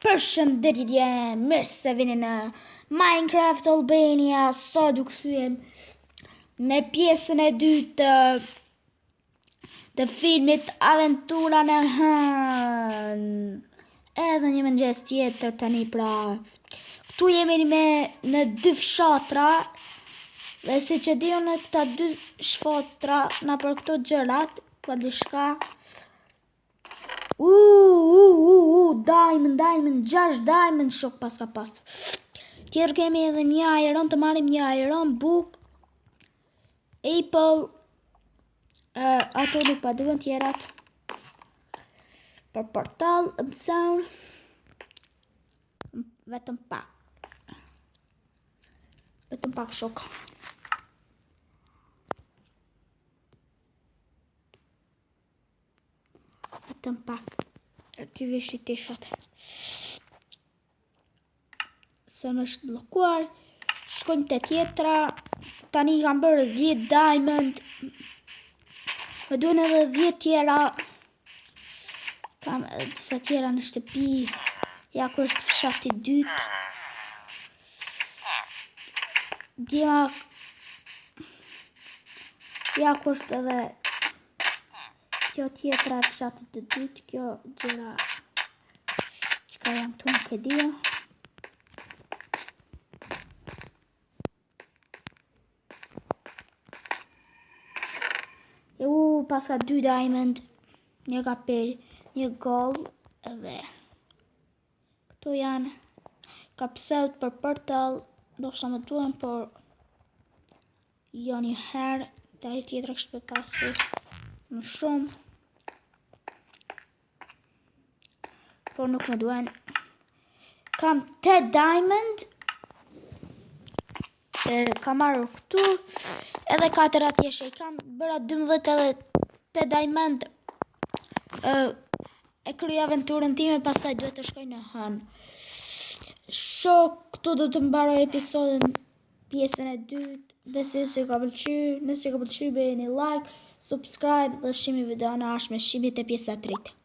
Përshëndetje, mirë se vini në Minecraft Albania. Sot u kthyem me pjesën e dytë të filmit Aventura në Hën. Edhe një mëngjes tjetër tani pra. Këtu jemi në dy fshatra. Dhe si që diu në këta dy shfatra na për këto gjërat, ka diçka. Diamond, 6 diamond shok pas ka pas. Tjerë kemi edhe një iron, të marim një iron, book, apple, ato nuk pa duhen tjerat. Për portal, mësën, vetëm pak shok. Vetëm pak. Ti vishit të ishat. Se më është blokuar. Shkojmë të tjetra. Tani kam bërë 10 diamond. Më duhen edhe 10 tjera. Kam edhe disa tjera në shtëpi. Ja ku është fshati dytë. Djema. Ja ku është edhe kjo tjetra e fshatit të dytë, kjo gjëra çka janë tu nuk e di. Paska 2 diamond, një kapel, një gold, edhe këtu janë kapsel për portal, do shta më duhen, por jo një herë, dhe ai tjetra kështë për pasur më shumë. Por nuk më duhen. Kam 8 diamond. Kam marrë këtu. Edhe 4 atje që i kam. Bëra 12 edhe 8 diamond. E kryj aventurën time. Pastaj duhet të shkoj në Hën. Shok, këtu do të mbaroj episodin pjesën e dytë. Besoj se ka pëlqyer. Nëse ka pëlqyer bëjeni like, subscribe dhe shihni videon e ardhshme, shihni te pjesa e tretë.